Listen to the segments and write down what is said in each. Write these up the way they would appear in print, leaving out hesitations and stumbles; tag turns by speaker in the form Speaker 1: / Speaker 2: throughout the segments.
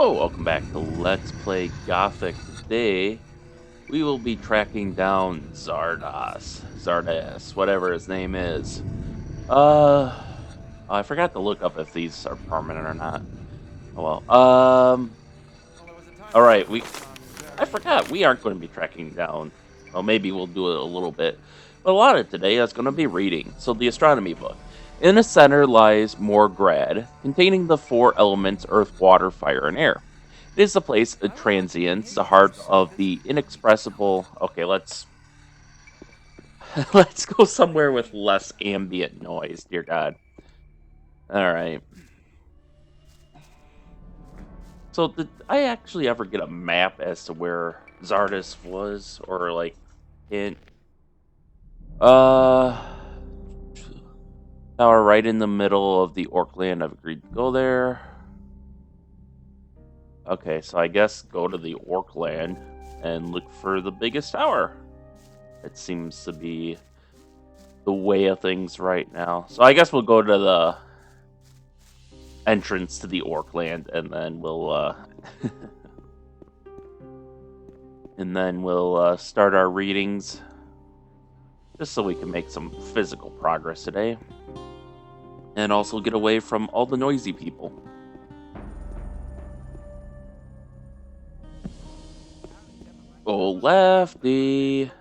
Speaker 1: Hello, welcome back to Let's Play Gothic. Today, we will be tracking down Xardas, whatever his name is. I forgot to look up if these are permanent or not. Oh well. All right, I forgot we aren't going to be tracking down. Well, maybe we'll do it a little bit, but a lot of today is going to be reading. So the astronomy book. In the center lies Morgrad, containing the four elements: earth, water, fire, and air. It is the place of transience, the heart of the inexpressible. Okay, let's let's go somewhere with less ambient noise, dear God. All right. So did I actually ever get a map as to where Xardas was, or like hint? Tower right in the middle of the Orkland. I've agreed to go there. Okay, so I guess go to the Orkland and look for the biggest tower. It seems to be the way of things right now. So I guess we'll go to the entrance to the Orkland, and then we'll start our readings, just so we can make some physical progress today, and also get away from all the noisy people. Oh, lefty.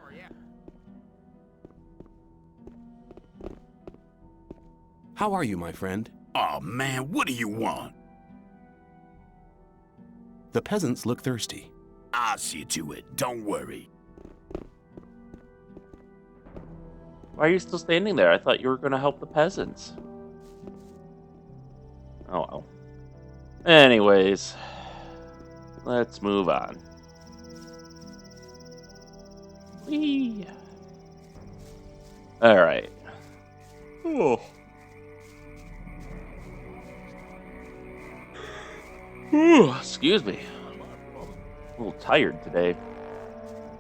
Speaker 2: How are you, my friend?
Speaker 3: Oh man, what do you want?
Speaker 2: The peasants look thirsty.
Speaker 3: I'll see to it, don't worry.
Speaker 1: Why are you still standing there? I thought you were going to help the peasants. Oh well. Anyways, let's move on. Whee! Alright. Oh. Ooh, excuse me. A little tired today,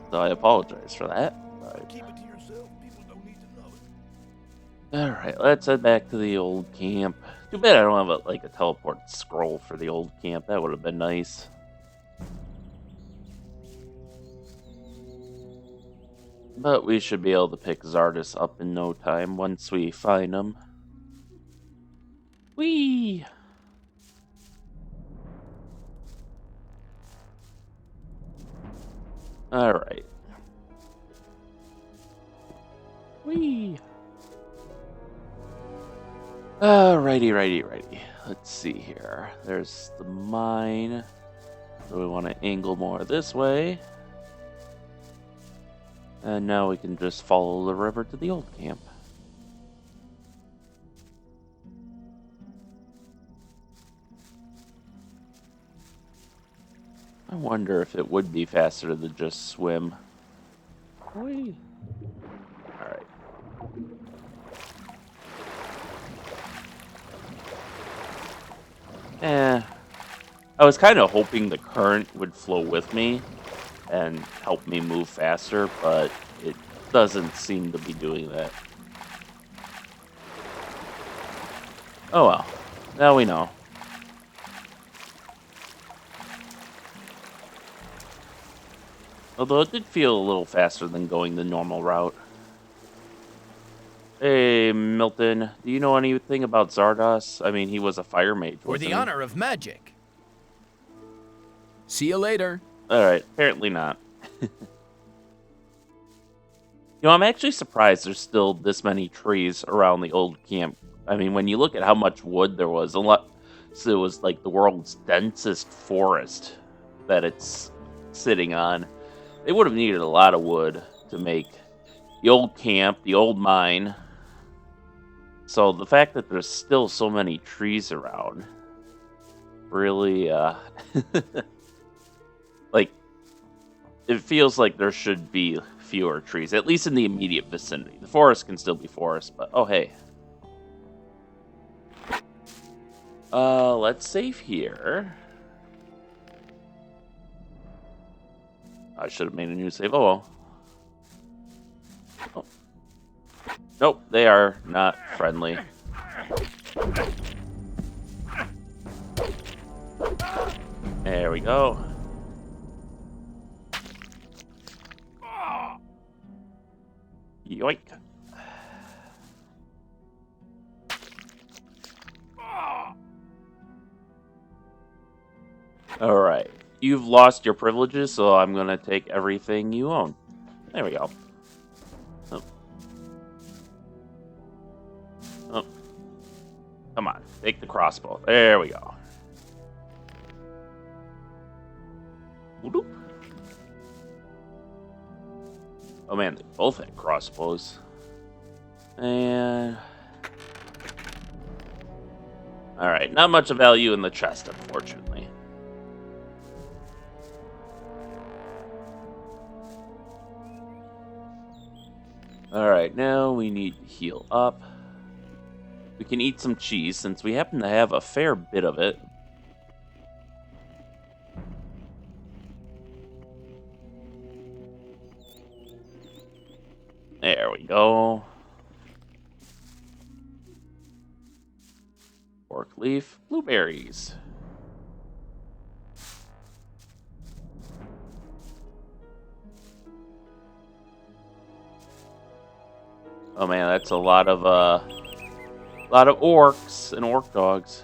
Speaker 1: so I apologize for that.
Speaker 3: Keep it to yourself. People don't need to know it.
Speaker 1: All right, let's head back to the old camp. Too bad I don't have a teleport scroll for the old camp. That would have been nice. But we should be able to pick Xardas up in no time once we find him. Whee! Alright. Whee! Righty. Let's see here. There's the mine. So we want to angle more this way. And now we can just follow the river to the old camp. I wonder if it would be faster to just swim. Whee! Alright. I was kind of hoping the current would flow with me and help me move faster, but it doesn't seem to be doing that. Oh well. Now we know. Although it did feel a little faster than going the normal route. Hey, Milton, do you know anything about Xardas? I mean, he was a fire mage,
Speaker 4: For the
Speaker 1: wasn't he?
Speaker 4: honor of magic.
Speaker 2: See you later.
Speaker 1: Alright, apparently not. I'm actually surprised there's still this many trees around the old camp. I mean, when you look at how much wood there was, so it was like the world's densest forest that it's sitting on. They would have needed a lot of wood to make the old camp, the old mine. So the fact that there's still so many trees around really, like, it feels like there should be fewer trees, at least in the immediate vicinity. The forest can still be forest, but oh hey. Let's save here. I should have made a new save. Oh well. Oh. Nope, they are not friendly. There we go. Yoink. Alright. You've lost your privileges, so I'm gonna take everything you own. There we go. Oh. Oh. Come on. Take the crossbow. There we go. Whoop. Oh man, they both had crossbows. And... Alright, not much of value in the chest, unfortunately. Alright, now we need to heal up. We can eat some cheese, since we happen to have a fair bit of it. There we go. Pork leaf, blueberries. Oh man, that's a lot of orcs and orc dogs.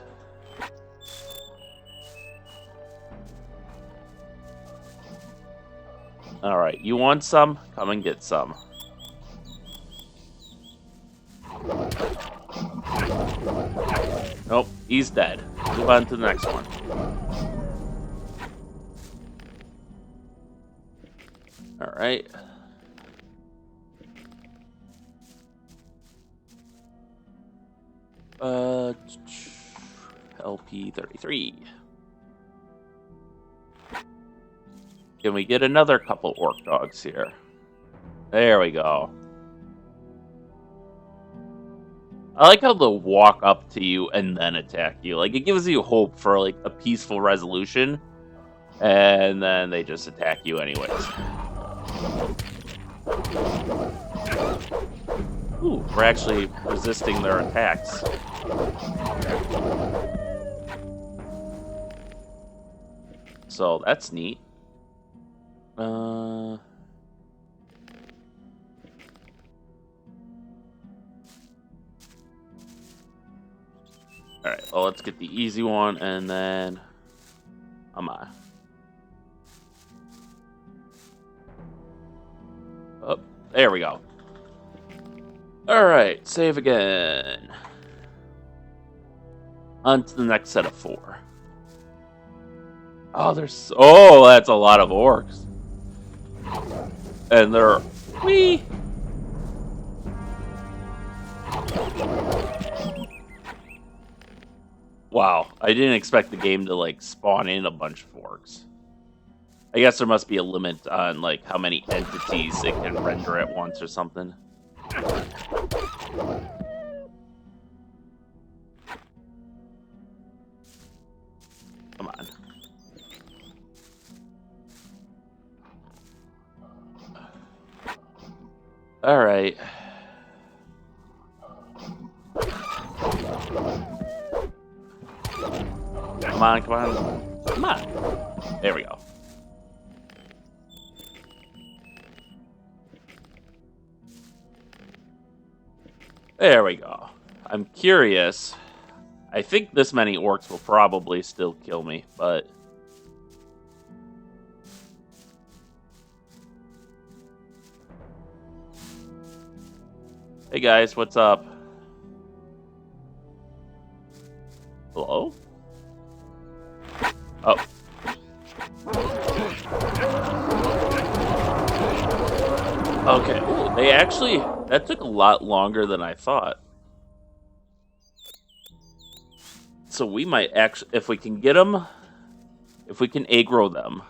Speaker 1: All right, you want some? Come and get some. Nope, he's dead. Move on to the next one. All right. LP 33. Can we get another couple orc dogs here? There we go. I like how they'll walk up to you and then attack you. Like, it gives you hope for, like, a peaceful resolution. And then they just attack you anyways. Ooh, we're actually resisting their attacks. So, that's neat. Alright, well, let's get the easy one, and then... Come on. Oh, there we go. Alright, save again. On to the next set of 4. Oh, there's... Oh, that's a lot of orcs. And they're... Whee! Wow, I didn't expect the game to, like, spawn in a bunch of orcs. I guess there must be a limit on, like, how many entities it can render at once or something. Come on. Alright. Come on, come on. Come on. There we go. There we go. I'm curious. I think this many orcs will probably still kill me, but... Hey guys, what's up? Hello? Oh. Okay. Ooh, they actually... That took a lot longer than I thought. So we might actually... If we can get them... If we can aggro them...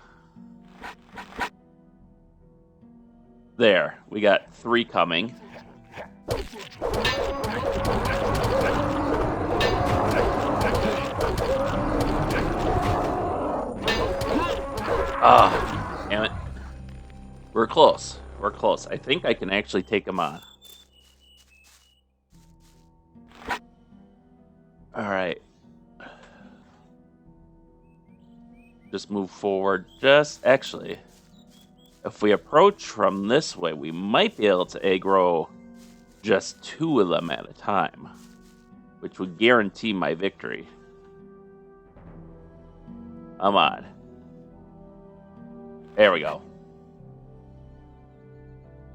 Speaker 1: There. We got 3 coming. Ah, damn it. We're close. We're close. I think I can actually take him on. Alright. just move forward. Actually, if we approach from this way, we might be able to aggro just 2 of them at a time, which would guarantee my victory. Come on. There we go.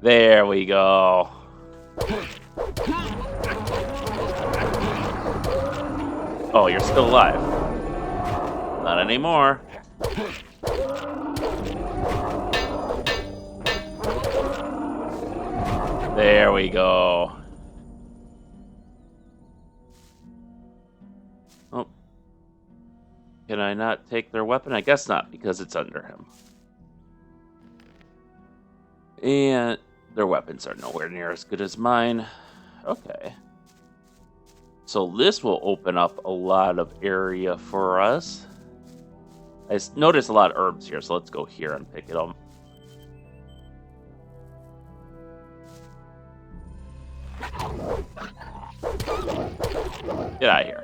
Speaker 1: There we go. Oh, you're still alive. Not anymore. There we go. Oh. Can I not take their weapon? I guess not, because it's under him. And their weapons are nowhere near as good as mine. Okay. So this will open up a lot of area for us. I noticed a lot of herbs here, so let's go here and pick it up. Get out of here.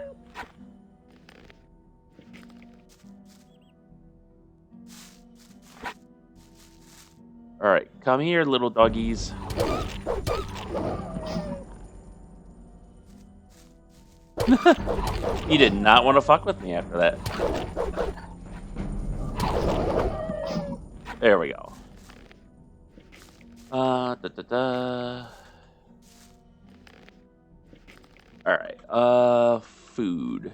Speaker 1: Alright, come here, little doggies. He did not want to fuck with me after that. There we go. Alright, food.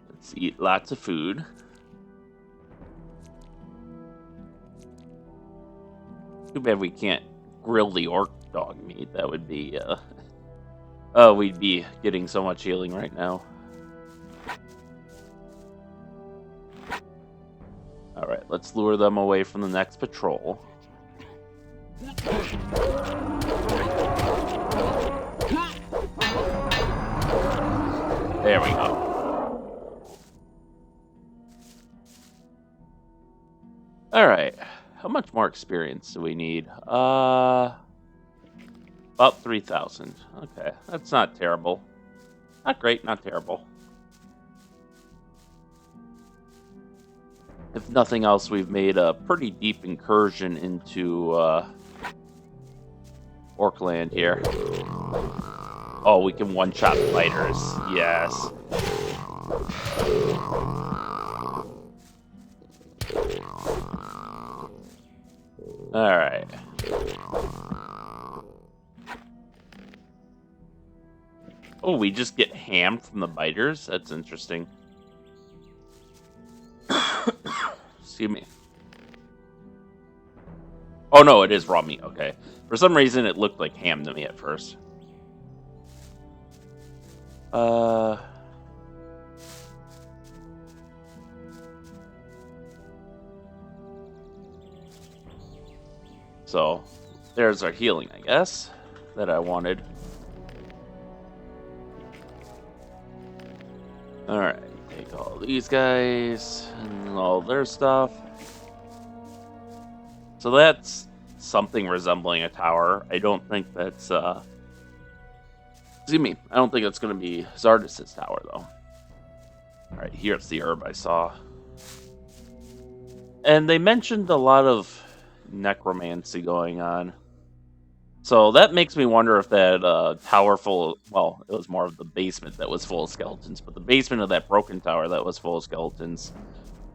Speaker 1: Let's eat lots of food. Too bad we can't grill the orc dog meat. That would be, oh, we'd be getting so much healing right now. Alright, let's lure them away from the next patrol. There we go. Alright. How much more experience do we need? About 3,000. Okay, that's not terrible. Not great, not terrible. If nothing else, we've made a pretty deep incursion into Orkland here. Oh, we can one-shot fighters. Yes. Alright. Oh, we just get hammed from the biters? That's interesting. Excuse me. Oh no, it is raw meat, okay. For some reason it looked like ham to me at first. So, there's our healing, I guess, that I wanted. Alright, take all these guys and all their stuff. So that's something resembling a tower. I don't think that's, excuse me, I don't think it's going to be Xardas' tower, though. Alright, here's the herb I saw. And they mentioned a lot of necromancy going on. So that makes me wonder if that tower full... Well, it was more of the basement that was full of skeletons. But the basement of that broken tower that was full of skeletons,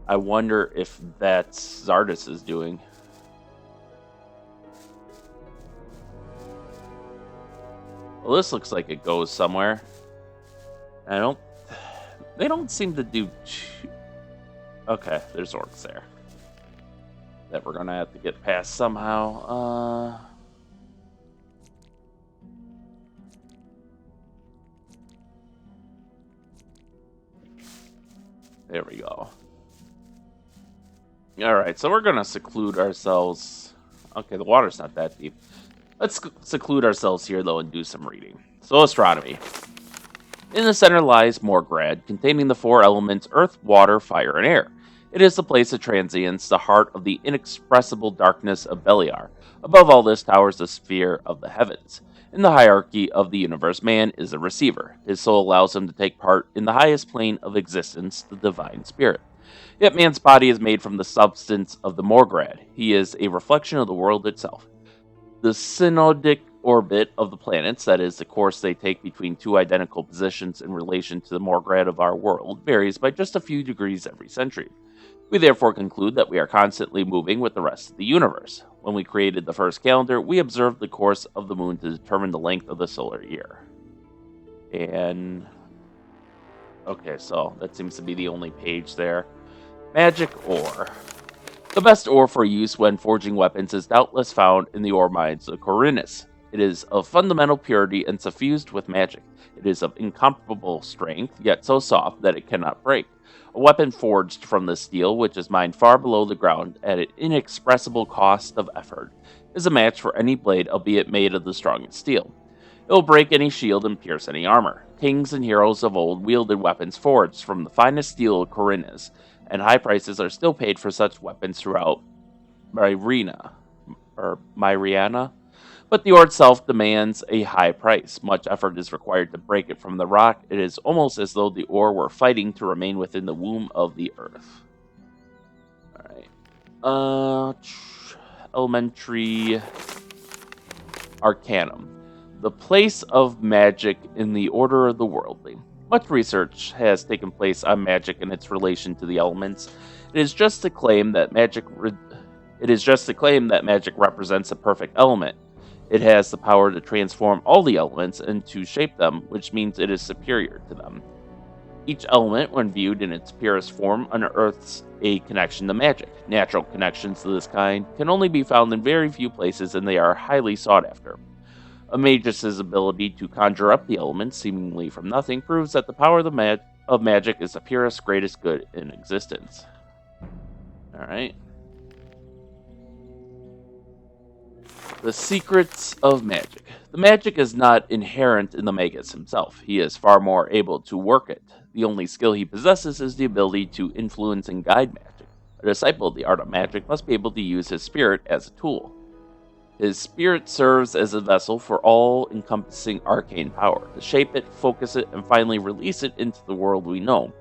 Speaker 1: I wonder if that's Xardas is doing. Well, this looks like it goes somewhere. They don't seem to do... Okay, there's orcs there that we're gonna have to get past somehow. There we go. Alright, so we're gonna seclude ourselves. Okay, the water's not that deep. Let's seclude ourselves here, though, and do some reading. So, astronomy. In the center lies Morgrad, containing the 4 elements earth, water, fire, and air. It is the place of transience, the heart of the inexpressible darkness of Beliar. Above all this towers the sphere of the heavens. In the hierarchy of the universe, man is a receiver. His soul allows him to take part in the highest plane of existence, the divine spirit. Yet man's body is made from the substance of the Morgrad. He is a reflection of the world itself. The synodic orbit of the planets, that is, the course they take between two identical positions in relation to the Morgrad of our world, varies by just a few degrees every century. We therefore conclude that we are constantly moving with the rest of the universe. When we created the first calendar, we observed the course of the moon to determine the length of the solar year. And okay, so that seems to be the only page there. Magic ore. The best ore for use when forging weapons is doubtless found in the ore mines of Corinus. It is of fundamental purity and suffused with magic. It is of incomparable strength, yet so soft that it cannot break. A weapon forged from this steel, which is mined far below the ground at an inexpressible cost of effort, is a match for any blade, albeit made of the strongest steel. It will break any shield and pierce any armor. Kings and heroes of old wielded weapons forged from the finest steel of Corinus, and high prices are still paid for such weapons throughout Myriana. But the ore itself demands a high price. Much effort is required to break it from the rock. It is almost as though the ore were fighting to remain within the womb of the earth. Alright. Elementary Arcanum. The place of magic in the order of the worldly. Much research has taken place on magic and its relation to the elements. It is just to claim that magic represents a perfect element. It has the power to transform all the elements and to shape them, which means it is superior to them. Each element, when viewed in its purest form, unearths a connection to magic. Natural connections of this kind can only be found in very few places, and they are highly sought after. A magus's ability to conjure up the elements, seemingly from nothing, proves that the power of magic is the purest, greatest good in existence. Alright. The secrets of magic. The magic is not inherent in the magus himself. He is far more able to work it. The only skill he possesses is the ability to influence and guide magic. A disciple of the art of magic must be able to use his spirit as a tool. His spirit serves as a vessel for all-encompassing arcane power, to shape it, focus it, and finally release it into the world we know.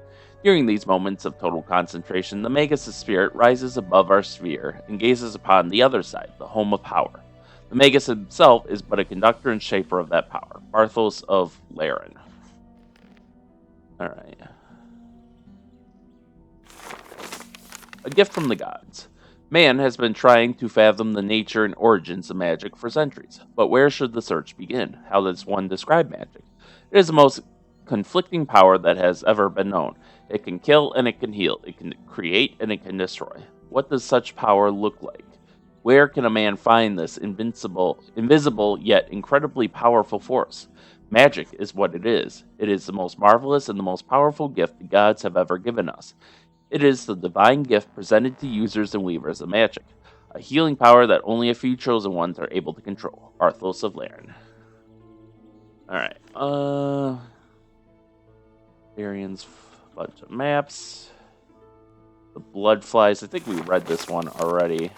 Speaker 1: During these moments of total concentration, the Magus' spirit rises above our sphere and gazes upon the other side, the home of power. The Magus himself is but a conductor and shaper of that power. Barthos of Laren. Alright. A gift from the gods. Man has been trying to fathom the nature and origins of magic for centuries, but where should the search begin? How does one describe magic? It is the most conflicting power that has ever been known. It can kill and it can heal. It can create and it can destroy. What does such power look like? Where can a man find this invisible yet incredibly powerful force? Magic is what it is. It is the most marvelous and the most powerful gift the gods have ever given us. It is the divine gift presented to users and weavers of magic, a healing power that only a few chosen ones are able to control. Barthos of Laren. Alright, Varian's bunch of maps. The blood flies. I think we read this one already.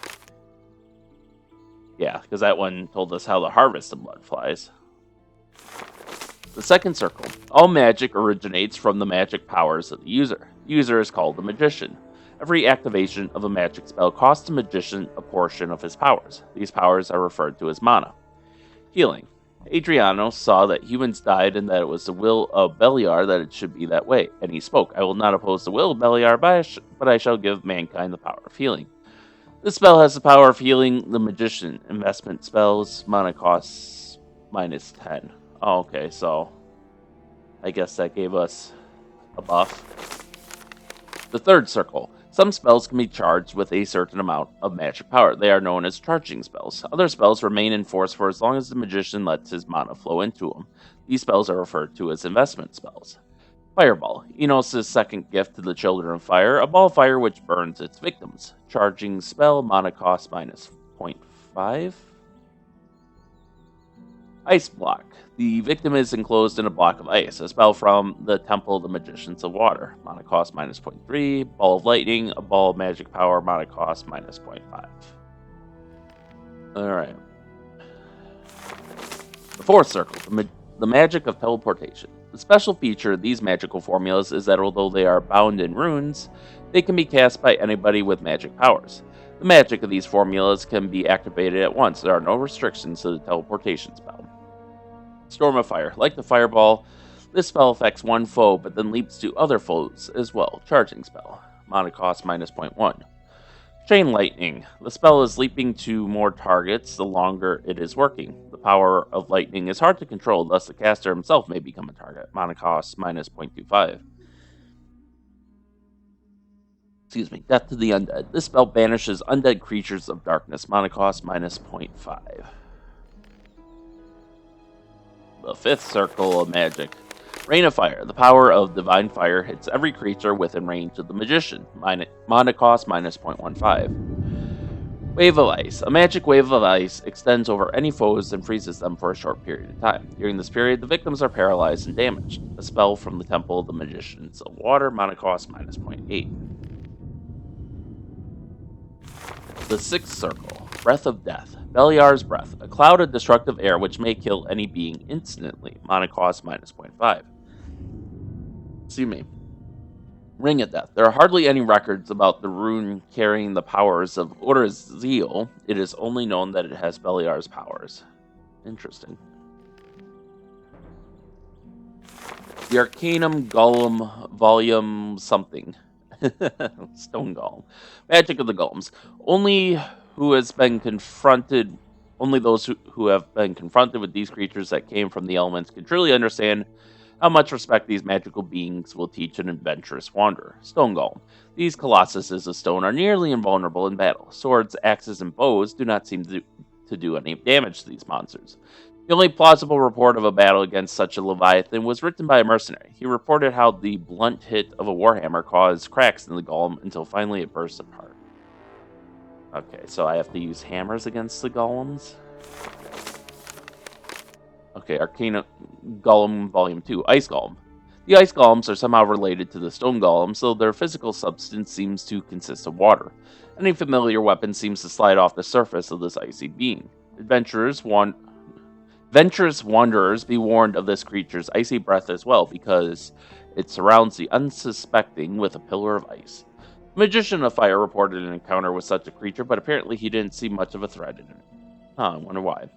Speaker 1: Yeah, because that one told us how to harvest the blood flies. The second circle. All magic originates from the magic powers of the user. The user is called the magician. Every activation of a magic spell costs the magician a portion of his powers. These powers are referred to as mana. Healing. Adriano saw that humans died and that it was the will of Beliar that it should be that way, and he spoke, "I will not oppose the will of Beliar, but I shall give mankind the power of healing." This spell has the power of healing the magician. Investment spells, mana costs -10. Oh, okay, so I guess that gave us a buff. The third circle. Some spells can be charged with a certain amount of magic power. They are known as charging spells. Other spells remain in force for as long as the magician lets his mana flow into them. These spells are referred to as investment spells. Fireball. Enos' second gift to the Children of Fire, a ball of fire which burns its victims. Charging spell, mana cost -0.5. Ice Block. The victim is enclosed in a block of ice, a spell from the Temple of the Magicians of Water. Mana cost -0.3. Ball of Lightning, a ball of magic power, mana cost -0.5. Alright. The fourth circle, the magic of teleportation. The special feature of these magical formulas is that although they are bound in runes, they can be cast by anybody with magic powers. The magic of these formulas can be activated at once. There are no restrictions to the teleportation spell. Storm of Fire. Like the Fireball, this spell affects one foe, but then leaps to other foes as well. Charging spell. Mana cost minus 0.1. Chain Lightning. The spell is leaping to more targets the longer it is working. The power of lightning is hard to control, thus the caster himself may become a target. Mana cost minus 0.25. Excuse me. Death to the Undead. This spell banishes undead creatures of darkness. Mana cost minus 0.5. The fifth circle of magic. Rain of Fire. The power of divine fire hits every creature within range of the magician. Mana cost minus 0.15. Wave of Ice. A magic wave of ice extends over any foes and freezes them for a short period of time. During this period, the victims are paralyzed and damaged. A spell from the Temple of the Magicians of Water. Mana cost minus 0.8. The sixth circle. Breath of Death. Beliar's Breath. A cloud of destructive air which may kill any being instantly. Mana cost minus 0.5. Excuse me. Ring of Death. There are hardly any records about the rune carrying the powers of Urziel. It is only known that it has Beliar's powers. Interesting. The Arcanum Golem Volume something. Stone Golem. Magic of the Golems. Only those who have been confronted with these creatures that came from the elements can truly understand how much respect these magical beings will teach an adventurous wanderer. Stone Golem. These colossuses of stone are nearly invulnerable in battle. Swords, axes, and bows do not seem to do any damage to these monsters. The only plausible report of a battle against such a leviathan was written by a mercenary. He reported how the blunt hit of a warhammer caused cracks in the golem until finally it burst apart. Okay, so I have to use hammers against the golems? Okay, Arcana Golem Volume 2, Ice Golem. The ice golems are somehow related to the stone golems, though their physical substance seems to consist of water. Any familiar weapon seems to slide off the surface of this icy being. Adventurous wanderers be warned of this creature's icy breath as well, because it surrounds the unsuspecting with a pillar of ice. The Magician of Fire reported an encounter with such a creature, but apparently he didn't see much of a threat in it. I wonder why.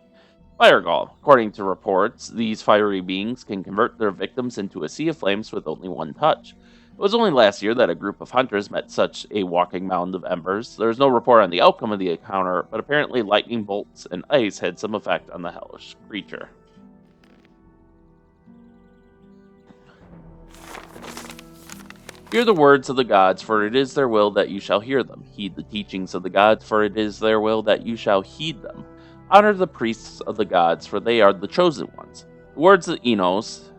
Speaker 1: Fire Golem. According to reports, these fiery beings can convert their victims into a sea of flames with only one touch. It was only last year that a group of hunters met such a walking mound of embers. There is no report on the outcome of the encounter, but apparently lightning bolts and ice had some effect on the hellish creature. Hear the words of the gods, for it is their will that you shall hear them. Heed the teachings of the gods, for it is their will that you shall heed them. Honor the priests of the gods, for they are the chosen ones. The words of Enos,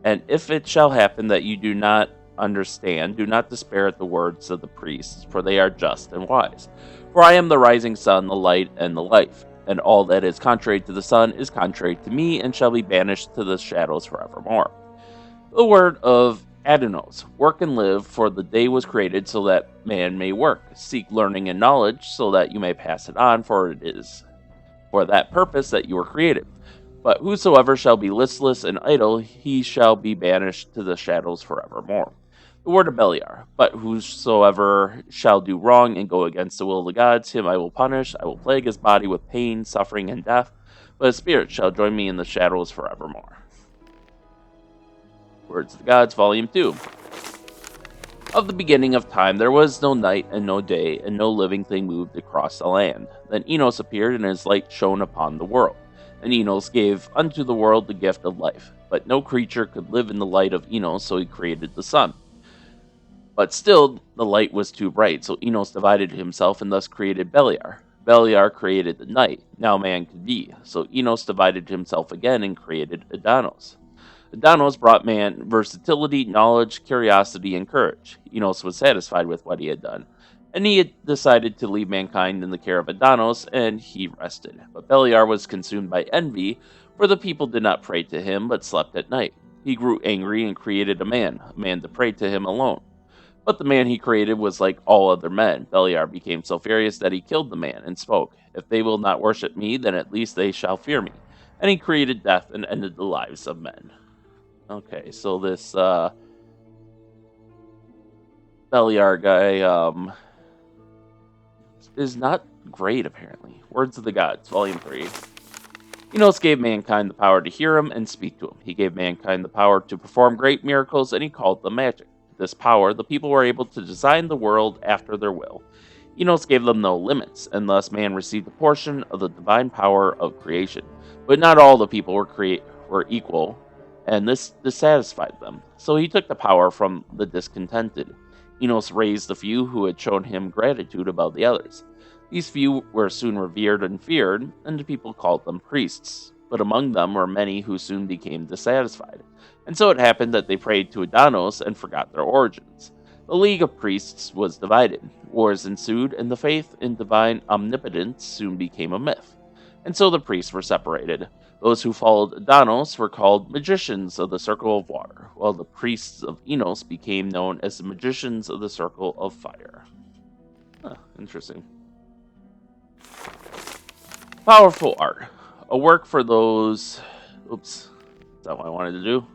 Speaker 1: and if it shall happen that you do not understand, do not despair at the words of the priests, for they are just and wise. For I am the rising sun, the light, and the life, and all that is contrary to the sun is contrary to me, and shall be banished to the shadows forevermore. The word of Adonos, work and live, for the day was created so that man may work. Seek learning and knowledge, so that you may pass it on, for it is for that purpose that you were created. But whosoever shall be listless and idle, he shall be banished to the shadows forevermore. The word of Beliar, but whosoever shall do wrong and go against the will of the gods, him I will punish. I will plague his body with pain, suffering, and death, but his spirit shall join me in the shadows forevermore. Words of the Gods, Volume 2. Of the beginning of time there was no night and no day, and no living thing moved across the land. Then Enos appeared, and his light shone upon the world. And Enos gave unto the world the gift of life. But no creature could live in the light of Enos, so he created the sun. But still the light was too bright, so Enos divided himself and thus created Beliar. Beliar created the night, now man could be, so Enos divided himself again and created Adanos. Adanos brought man versatility, knowledge, curiosity, and courage. Enos was satisfied with what he had done, and he had decided to leave mankind in the care of Adanos, and he rested. But Beliar was consumed by envy, for the people did not pray to him, but slept at night. He grew angry and created a man to pray to him alone. But the man he created was like all other men. Beliar became so furious that he killed the man, and spoke, "If they will not worship me, then at least they shall fear me." and he created death and ended the lives of men. Okay, so this Beliar guy is not great, apparently. Words of the Gods, Volume 3. Enos gave mankind the power to hear him and speak to him. He gave mankind the power to perform great miracles, and he called them magic. With this power, the people were able to design the world after their will. Enos gave them no limits, and thus man received a portion of the divine power of creation. But not all the people were equal, and this dissatisfied them. So he took the power from the discontented. Enos raised the few who had shown him gratitude above the others. These few were soon revered and feared, and the people called them priests. But among them were many who soon became dissatisfied. And so it happened that they prayed to Adanos and forgot their origins. The League of Priests was divided. Wars ensued, and the faith in divine omnipotence soon became a myth. And so the priests were separated. Those who followed Adanos were called magicians of the Circle of Water, while the priests of Enos became known as the magicians of the Circle of Fire. Interesting. Powerful art. A work for those... Oops. Is that what I wanted to do?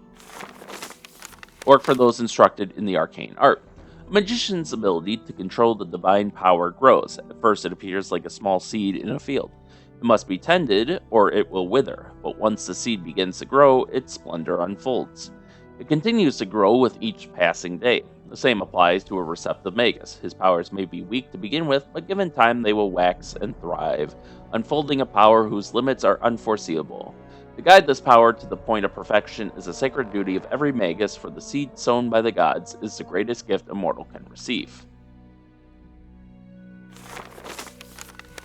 Speaker 1: Work for those instructed in the arcane art. A magician's ability to control the divine power grows. At first it appears like a small seed in a field. It must be tended, or it will wither, but once the seed begins to grow, its splendor unfolds. It continues to grow with each passing day. The same applies to a receptive magus. His powers may be weak to begin with, but given time they will wax and thrive, unfolding a power whose limits are unforeseeable. To guide this power to the point of perfection is a sacred duty of every magus, for the seed sown by the gods is the greatest gift a mortal can receive.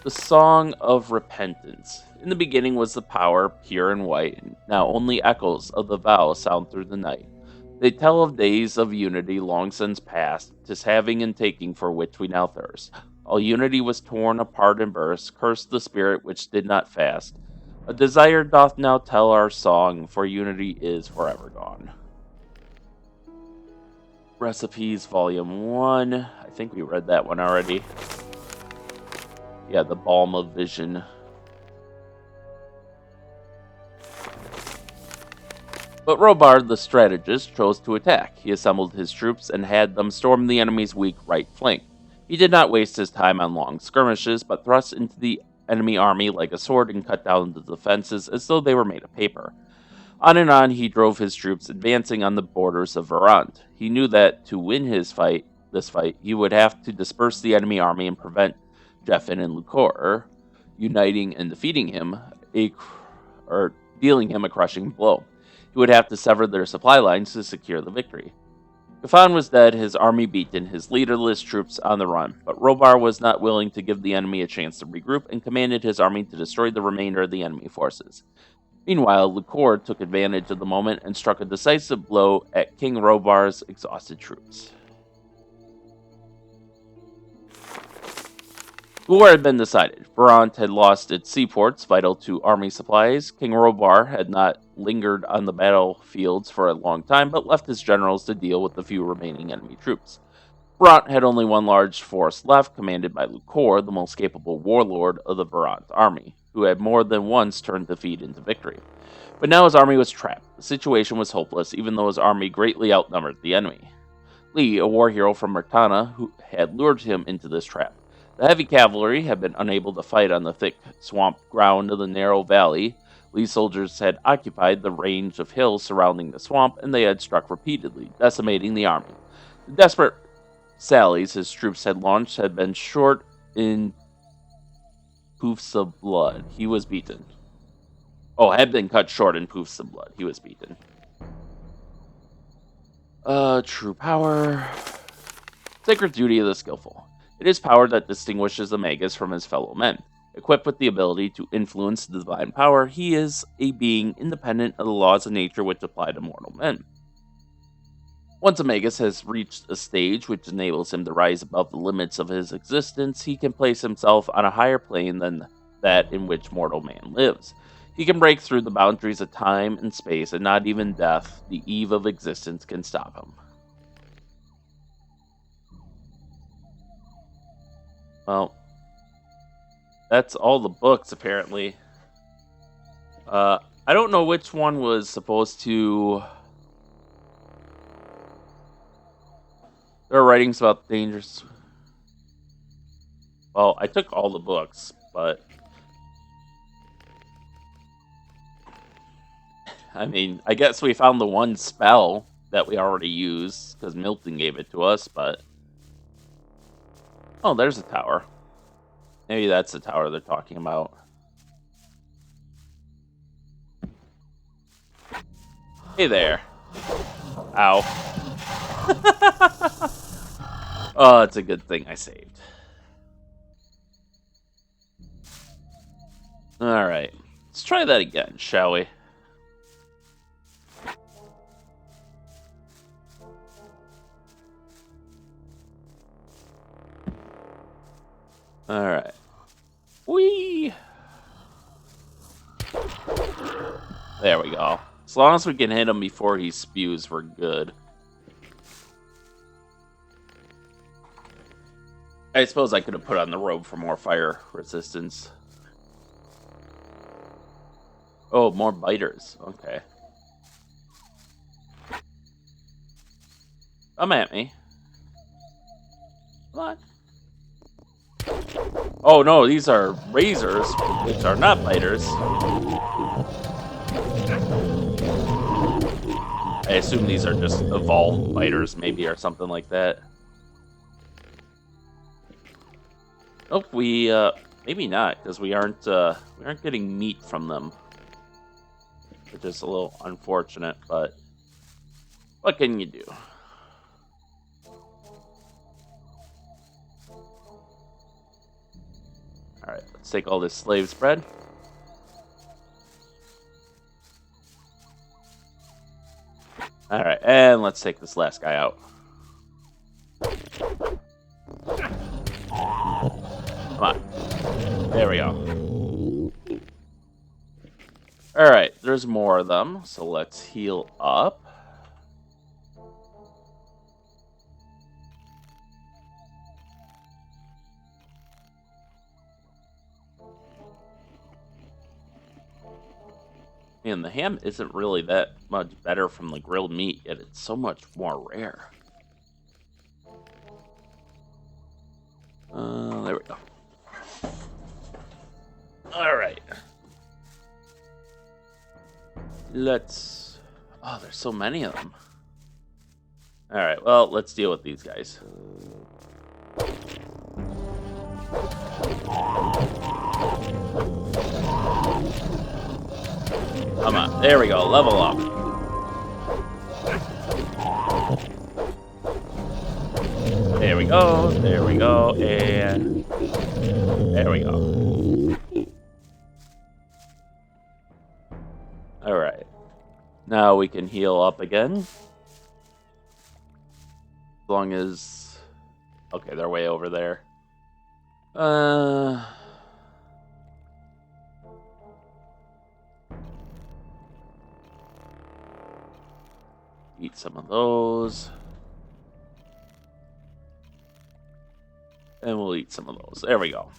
Speaker 1: The Song of Repentance. In the beginning was the power, pure and white, and now only echoes of the vow sound through the night. They tell of days of unity long since past, 'tis having and taking for which we now thirst. All unity was torn apart and burst, cursed the spirit which did not fast. A desire doth now tell our song, for unity is forever gone. Recipes, Volume 1. I think we read that one already. Yeah, the Balm of Vision. But Robard the strategist chose to attack. He assembled his troops and had them storm the enemy's weak right flank. He did not waste his time on long skirmishes, but thrust into the enemy army like a sword and cut down the defenses as though they were made of paper. On and on he drove his troops, advancing on the borders of Verant. He knew that to win this fight, he would have to disperse the enemy army and prevent Jeffin and Lucor uniting and defeating him, or dealing him a crushing blow. He would have to sever their supply lines to secure the victory. Gafan was dead, his army beaten, his leaderless troops on the run, but Robar was not willing to give the enemy a chance to regroup and commanded his army to destroy the remainder of the enemy forces. Meanwhile, Lucor took advantage of the moment and struck a decisive blow at King Robar's exhausted troops. The war had been decided. Verant had lost its seaports, vital to army supplies. King Robar had not lingered on the battlefields for a long time, but left his generals to deal with the few remaining enemy troops. Verant had only one large force left, commanded by Lucor, the most capable warlord of the Verant army, who had more than once turned defeat into victory. But now his army was trapped. The situation was hopeless, even though his army greatly outnumbered the enemy. Lee, a war hero from Murtana, who had lured him into this trap. The heavy cavalry had been unable to fight on the thick swamp ground of the narrow valley. Lee's soldiers had occupied the range of hills surrounding the swamp, and they had struck repeatedly, decimating the army. The desperate sallies his troops had launched had been short in poofs of blood. He was beaten. Had been cut short in poofs of blood. He was beaten. True power. Sacred duty of the skillful. It is power that distinguishes a magus from his fellow men. Equipped with the ability to influence the divine power, he is a being independent of the laws of nature which apply to mortal men. Once a magus has reached a stage which enables him to rise above the limits of his existence, he can place himself on a higher plane than that in which mortal man lives. He can break through the boundaries of time and space, and not even death, the eve of existence, can stop him. Well, that's all the books, apparently. I don't know which one was supposed to. There are writings about dangerous. Well, I took all the books, but I mean, I guess we found the one spell that we already used because Milton gave it to us. But oh, there's a tower. Maybe that's the tower they're talking about. Hey there. Ow. Oh, it's a good thing I saved. Alright. Let's try that again, shall we? Alright. Whee! There we go. As long as we can hit him before he spews, we're good. I suppose I could have put on the robe for more fire resistance. Oh, more biters. Okay. Come at me. Come on. Oh no, these are razors, which are not biters. I assume these are just evolved biters, maybe, or something like that. Nope, maybe not, because we aren't getting meat from them, which is a little unfortunate. But what can you do? All right, let's take all this slave's bread. All right, and let's take this last guy out. Come on. There we go. All right, there's more of them, so let's heal up. And the ham isn't really that much better from the grilled meat, yet it's so much more rare. There we go. Alright. Let's... Oh, there's so many of them. Alright, well, let's deal with these guys. Come on, there we go, level up. There we go, and there we go. Alright. Now we can heal up again. As long as... Okay, they're way over there. Eat some of those. And we'll eat some of those. There we go.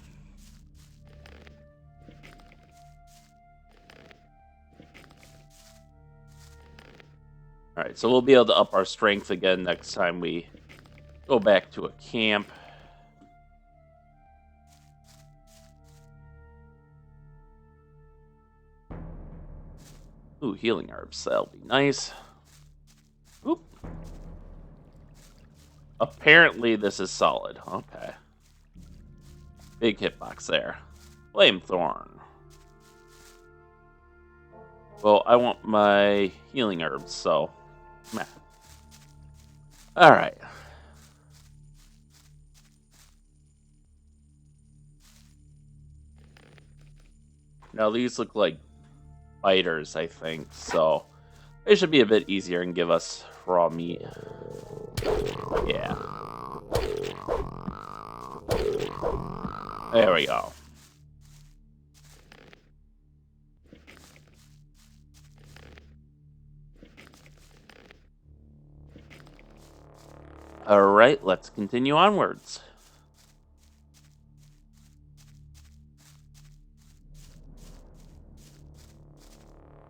Speaker 1: Alright, so we'll be able to up our strength again next time we go back to a camp. Ooh, healing herbs. That'll be nice. Oop. Apparently this is solid. Okay. Big hitbox there. Flamethorn. Well, I want my healing herbs, so... Meh. Alright. Now these look like biters, I think, so... They should be a bit easier and give us raw meat. Yeah. There we go. Alright, let's continue onwards.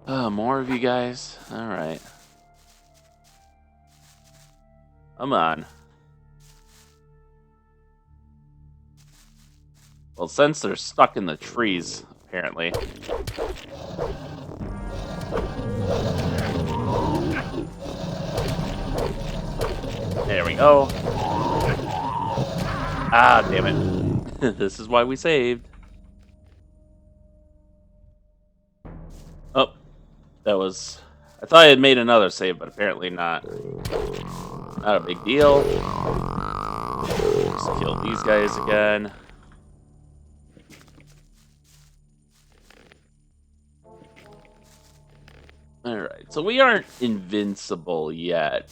Speaker 1: More of you guys. All right. Come on. Well, since they're stuck in the trees, apparently. There we go. Ah, damn it. This is why we saved. Oh, that was... I thought I had made another save, but apparently not. Not a big deal. Just kill these guys again. Alright, so we aren't invincible yet.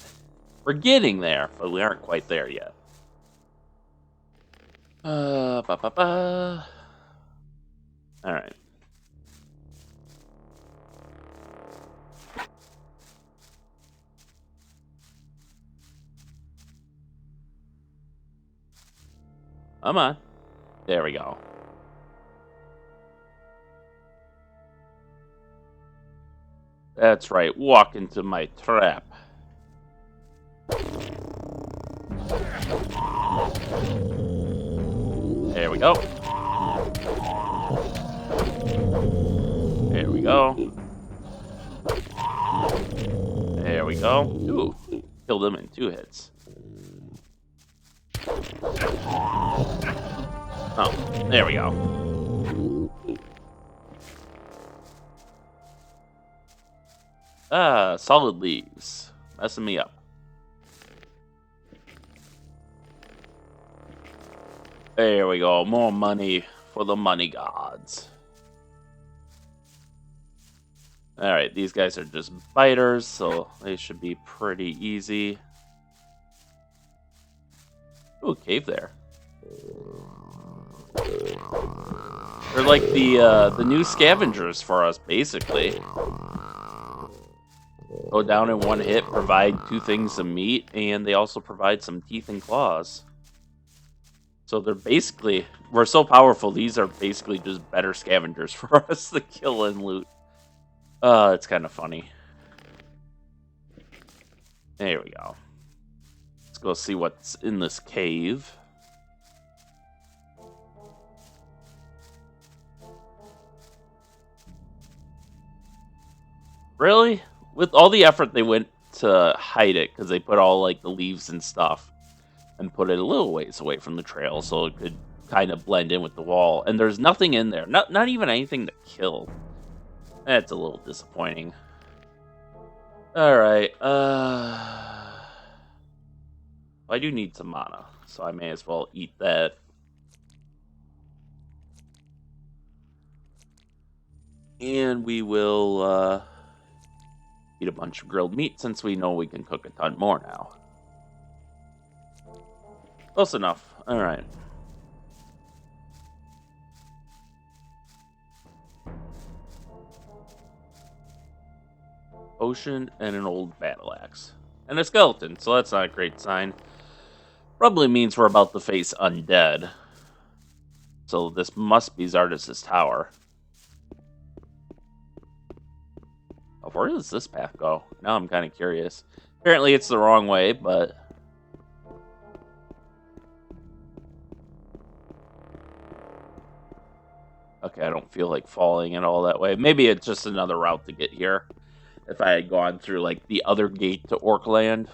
Speaker 1: We're getting there, but we aren't quite there yet. Ba-ba-ba. Alright. Come on. There we go. That's right. Walk into my trap. There we go. There we go. There we go. Ooh. Killed him in 2 hits. Oh, there we go. Ah, solid leaves. Messing me up. There we go. More money for the money gods. Alright, these guys are just biters, so they should be pretty easy. Ooh, cave there. They're like the new scavengers for us, basically. Go down in 1 hit, provide 2 things of meat, and they also provide some teeth and claws. So they're basically, we're so powerful, these are basically just better scavengers for us to kill and loot. It's kind of funny. There we go. Let's go see what's in this cave. Really? With all the effort they went to hide it, because they put all like the leaves and stuff and put it a little ways away from the trail so it could kind of blend in with the wall. And there's nothing in there. Not even anything to kill. That's a little disappointing. Alright, I do need some mana, so I may as well eat that. And we will, eat a bunch of grilled meat since we know we can cook a ton more now. Close enough. Alright. Ocean and an old battle axe. And a skeleton, so that's not a great sign. Probably means we're about to face undead. So this must be Xardas' tower. Oh, where does this path go? Now I'm kind of curious. Apparently it's the wrong way, but... Okay, I don't feel like falling at all that way. Maybe it's just another route to get here. If I had gone through, like, the other gate to Orkland.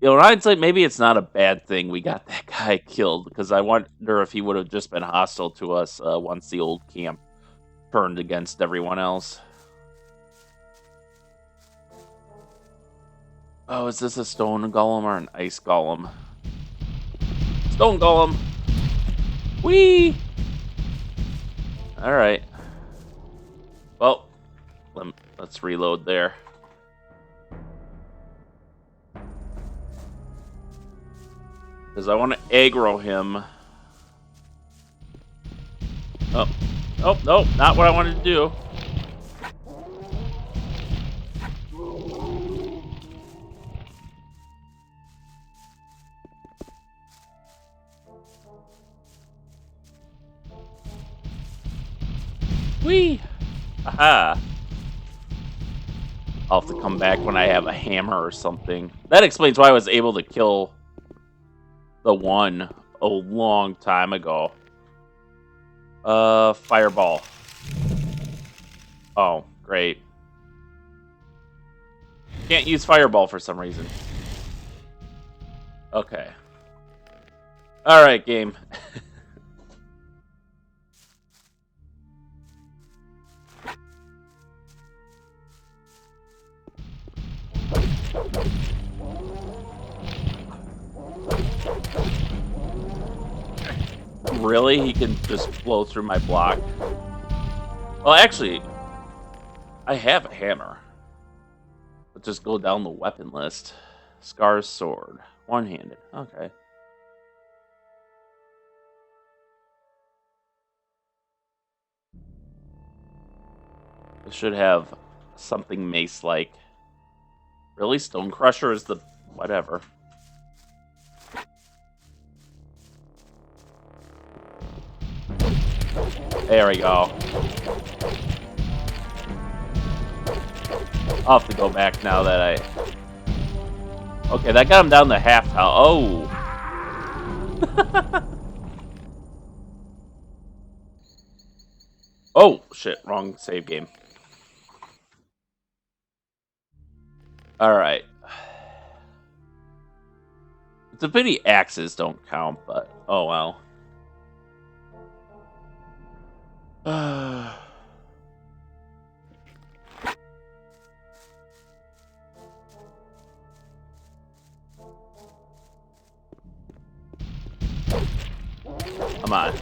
Speaker 1: You know, in hindsight, maybe it's not a bad thing we got that guy killed, because I wonder if he would have just been hostile to us once the old camp turned against everyone else. Oh, is this a stone golem or an ice golem? Stone golem! Whee! Alright. Well, let's reload there. Because I want to aggro him. Oh. Oh, no, not what I wanted to do. Whee! Aha! I'll have to come back when I have a hammer or something. That explains why I was able to kill the one a long time ago. Fireball. Oh, great. Can't use fireball for some reason. Okay. Alright, game. Really? He can just blow through my block? Well, actually, I have a hammer. Let's just go down the weapon list. Scar's sword. One-handed. Okay. It should have something mace-like. Really? Stone Crusher is the... whatever. There we go. I'll have to go back now that I... Okay, that got him down to half health. Oh! Oh, shit. Wrong save game. Alright. It's a pity axes don't count, but... oh, well. Come on.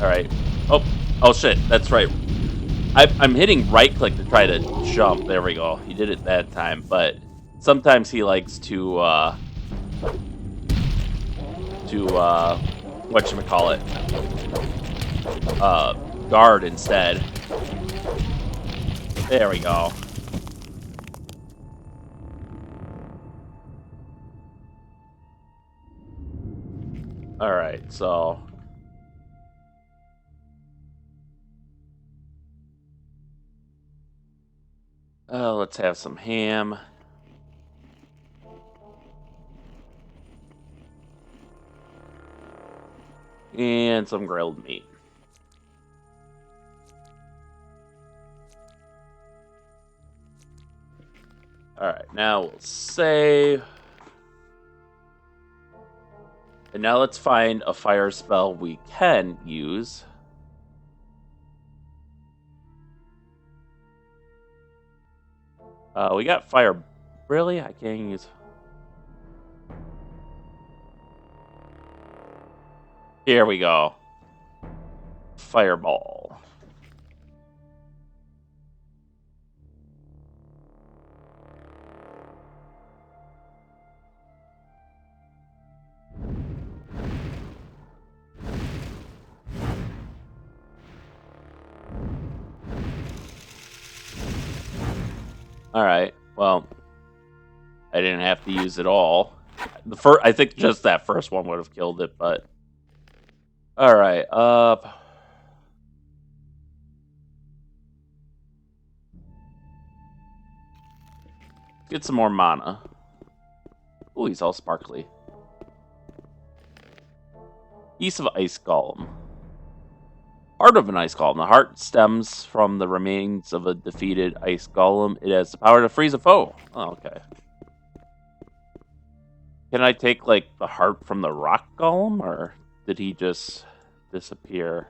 Speaker 1: Alright. Oh, oh shit, that's right. I'm hitting right click to try to jump. There we go. He did it that time, but sometimes he likes to whatchamacallit, guard instead. There we go. Alright, so... let's have some ham. And some grilled meat. Alright, now we'll save. And now let's find a fire spell we can use. We got fire. Really? I can't use... Here we go. Fireball. Alright, well, I didn't have to use it all. I think just that first one would have killed it, but... Alright, get some more mana. Ooh, he's all sparkly. Piece of Ice Golem. Heart of an Ice Golem. The heart stems from the remains of a defeated Ice Golem. It has the power to freeze a foe. Oh, okay. Can I take, like, the heart from the Rock Golem, or did he just disappear?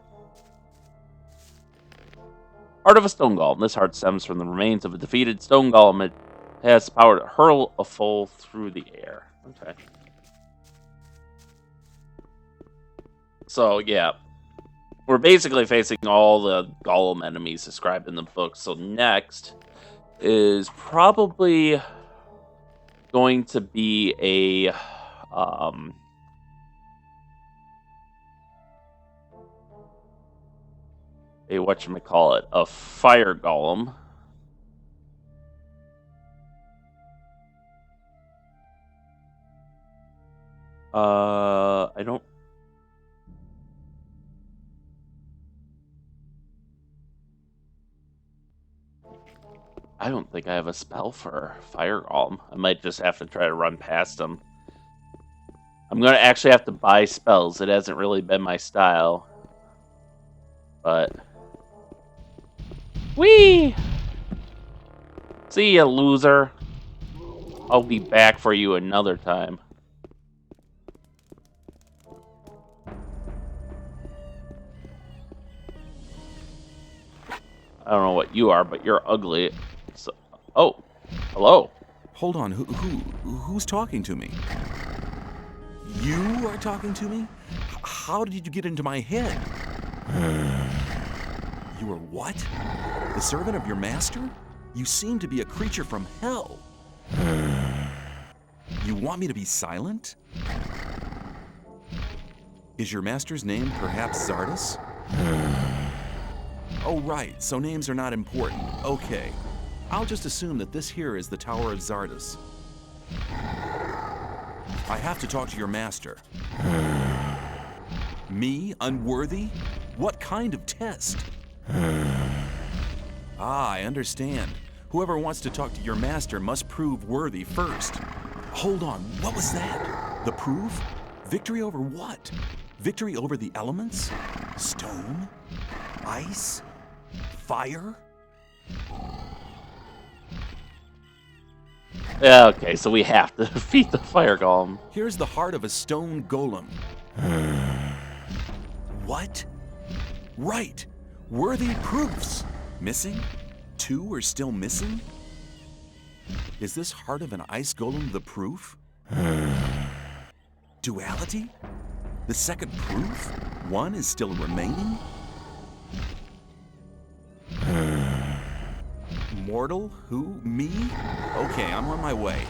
Speaker 1: Heart of a Stone Golem. This heart stems from the remains of a defeated Stone Golem. It has the power to hurl a foe through the air. Okay. So, yeah. We're basically facing all the golem enemies described in the book. So next is probably going to be a whatchamacallit, a fire golem. I don't... I don't think I have a spell for Fire Golem. I might just have to try to run past him. I'm going to actually have to buy spells. It hasn't really been my style. But... Whee! See ya, loser. I'll be back for you another time. I don't know what you are, but you're ugly. So, oh, hello.
Speaker 2: Hold on, who's talking to me? You are talking to me? How did you get into my head? You are what? The servant of your master? You seem to be a creature from hell. You want me to be silent? Is your master's name perhaps Xardas? Oh, right, so names are not important. Okay. I'll just assume that this here is the Tower of Xardas. I have to talk to your master. Me? Unworthy? What kind of test? Ah, I understand. Whoever wants to talk to your master must prove worthy first. Hold on, what was that? The proof? Victory over what? Victory over the elements? Stone? Ice? Fire?
Speaker 1: Yeah, okay, so we have to defeat the Fire Golem.
Speaker 2: Here's the heart of a stone golem. What? Right. Worthy proofs. Missing? 2 are still missing? Is this heart of an ice golem the proof? Duality? The second proof? 1 is still remaining? Mortal? Who? Me? Okay, I'm on my way.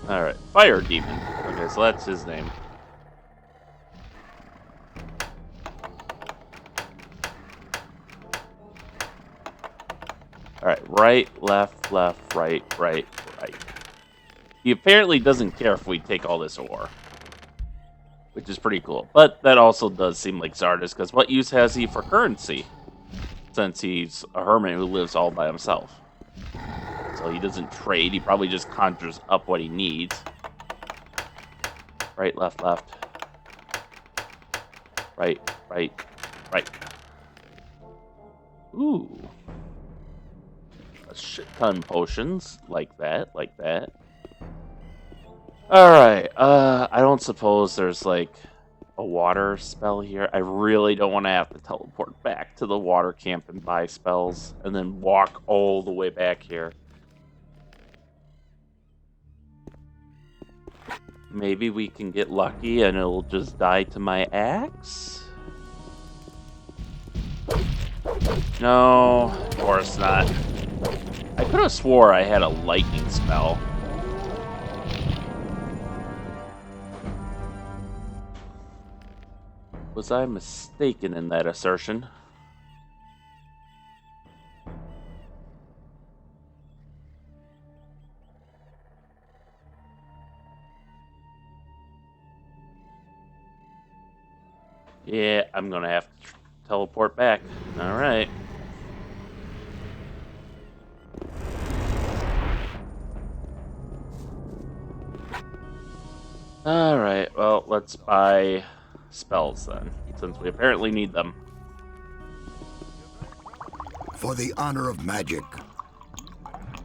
Speaker 1: Alright, Fire Demon. Okay, so that's his name. Alright, right, left, right, right. He apparently doesn't care if we take all this ore. Which is pretty cool. But that also does seem like Xardas, because what use has he for currency? Since he's a hermit who lives all by himself. So he doesn't trade, he probably just conjures up what he needs. Right, left. Right. Ooh. A shit ton potions. Like that. Alright, I don't suppose there's like a water spell here. I really don't want to have to teleport back to the water camp and buy spells and then walk all the way back here. Maybe we can get lucky and it'll just die to my axe? No, of course not. I could have swore I had a lightning spell. Was I mistaken in that assertion? Yeah, I'm gonna have to teleport back. Alright. Alright, well, let's buy spells then, since we apparently need them.
Speaker 3: For the honor of magic.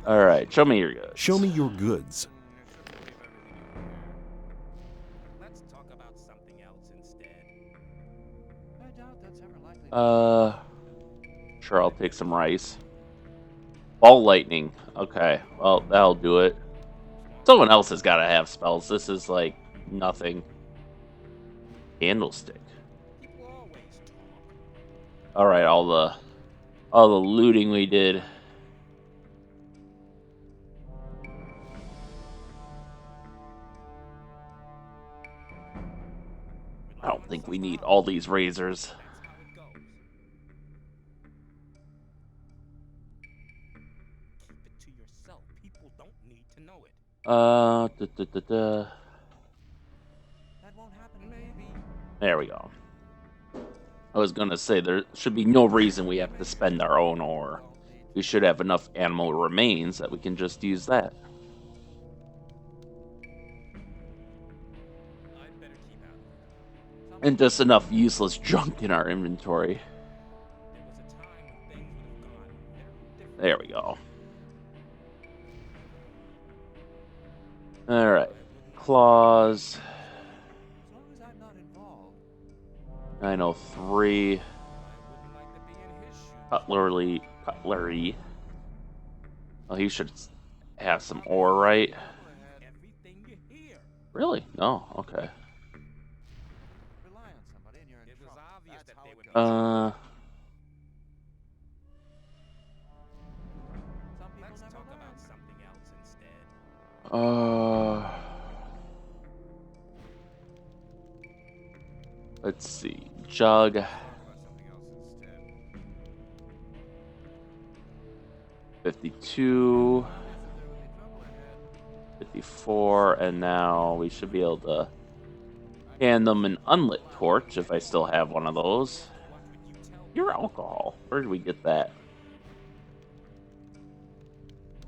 Speaker 1: Alright, show me your goods.
Speaker 2: Show me your goods.
Speaker 4: Let's talk about something else instead. I doubt that's ever likely.
Speaker 1: Sure, I'll take some rice. Ball lightning. Okay, well, that'll do it. Someone else has got to have spells. This is like nothing. Candlestick. Alright, all the looting we did. I don't think we need all these razors.
Speaker 4: Keep it to yourself. People don't need to know it. That won't happen, maybe.
Speaker 1: There we go. I was gonna say there should be no reason we have to spend our own ore, we should have enough animal remains that we can just use that.
Speaker 4: I'd better keep out of it.
Speaker 1: And just enough useless junk in our inventory.
Speaker 4: There was a time when things would have gone very different.
Speaker 1: There we go. Alright. Claws.
Speaker 3: As long as I'm not involved.
Speaker 1: 903.
Speaker 4: I wouldn't like to be in his shoes.
Speaker 1: Cutlery. Oh, he should have some ore, right?
Speaker 4: Everything you hear.
Speaker 1: Really? No. Okay.
Speaker 3: Rely on somebody and you're in
Speaker 4: It was
Speaker 3: trouble.
Speaker 4: obvious
Speaker 3: That's
Speaker 4: that
Speaker 3: how
Speaker 4: they
Speaker 3: it
Speaker 4: would
Speaker 3: goes.
Speaker 1: Uh.
Speaker 3: Some people
Speaker 4: Let's
Speaker 3: never
Speaker 4: talk
Speaker 3: learn.
Speaker 4: about something else instead.
Speaker 1: Let's see. Jug.
Speaker 4: Talk about something else instead.
Speaker 1: 52.
Speaker 3: There would be trouble ahead.
Speaker 1: 54. And now we should be able to hand them an unlit torch if I still have one of those.
Speaker 4: What would you tell me?
Speaker 1: Pure alcohol. Where did we get that?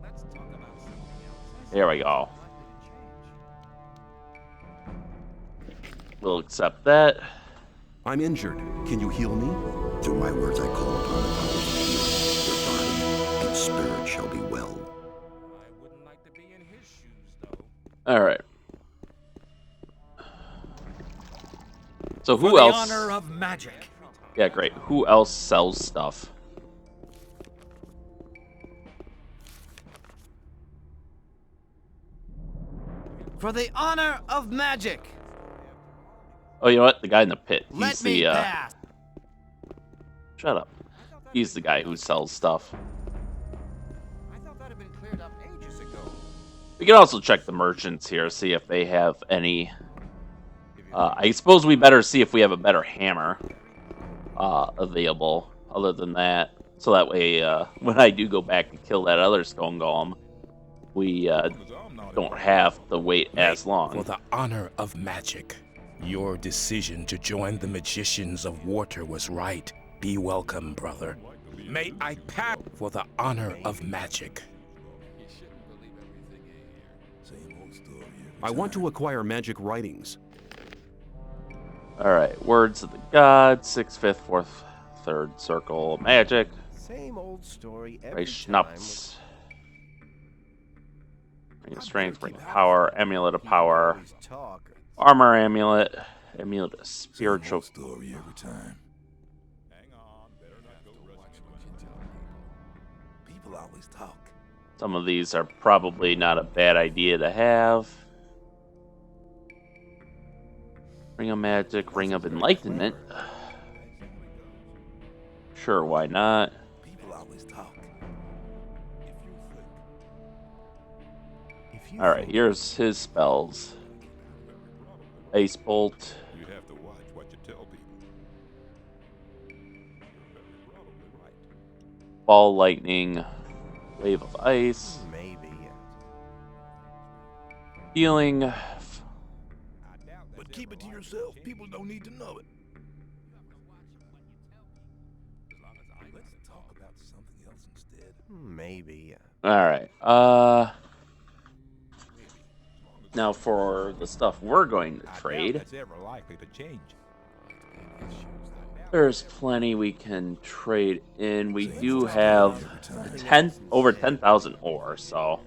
Speaker 4: Let's talk about something else.
Speaker 1: There we go.
Speaker 3: Likely to change.
Speaker 1: We'll accept that.
Speaker 2: I'm injured. Can you heal me?
Speaker 5: Through my words I call upon the powers to heal. Your body and spirit shall be well.
Speaker 4: I wouldn't like to be in his shoes, though.
Speaker 1: All right. So
Speaker 6: For
Speaker 1: who
Speaker 6: the
Speaker 1: else?
Speaker 6: honor of magic.
Speaker 1: Yeah, great. Who else sells stuff?
Speaker 6: For the honor of magic.
Speaker 1: Oh, you know what? The guy in the pit. He's
Speaker 6: Let me
Speaker 1: the.
Speaker 6: pass.
Speaker 1: Shut up. He's the guy who sells stuff.
Speaker 3: I thought that had been cleared up ages ago.
Speaker 1: We can also check the merchants here, see if they have any. I suppose we better see if we have a better hammer available. Other than that, so that way, when I do go back and kill that other stone golem, we don't have to wait as
Speaker 7: For
Speaker 1: long.
Speaker 7: the honor of magic, your decision to join the magicians of water was right. Be welcome, brother. May I pass for the honor of magic.
Speaker 3: Same old story every
Speaker 2: I want
Speaker 3: time.
Speaker 2: to acquire magic writings.
Speaker 1: All right, words of the god, 6th, 5th, 4th, 3rd circle, magic,
Speaker 8: Same old story every
Speaker 1: Ray
Speaker 8: time.
Speaker 1: Schnaps. Ring of strength, ring of power, amulet of power,
Speaker 8: Always talk.
Speaker 1: armor amulet, amulet of
Speaker 3: Same
Speaker 1: spiritual.
Speaker 3: old story every time.
Speaker 4: Hang on, better not go rushing.
Speaker 3: What you tell people. People always talk.
Speaker 1: Some of these are probably not a bad idea to have. Ring of magic, ring of enlightenment. Sure, why not?
Speaker 3: People always talk.
Speaker 8: If you
Speaker 1: All right,
Speaker 8: think
Speaker 1: here's his spells. Ice bolt,
Speaker 3: You have to watch what you tell people.
Speaker 1: ball lightning, wave of ice,
Speaker 8: maybe.
Speaker 1: healing.
Speaker 4: I doubt
Speaker 3: But
Speaker 4: that's
Speaker 3: keep it to
Speaker 4: ever
Speaker 3: yourself.
Speaker 4: likely to
Speaker 3: People don't need to know it.
Speaker 4: change. As long as I
Speaker 3: Let's talk about something else instead.
Speaker 8: Maybe.
Speaker 1: All right. Now for the stuff we're going to trade,
Speaker 3: That's ever likely to change.
Speaker 1: there's plenty we can trade in. We do have over 10,000 ore, so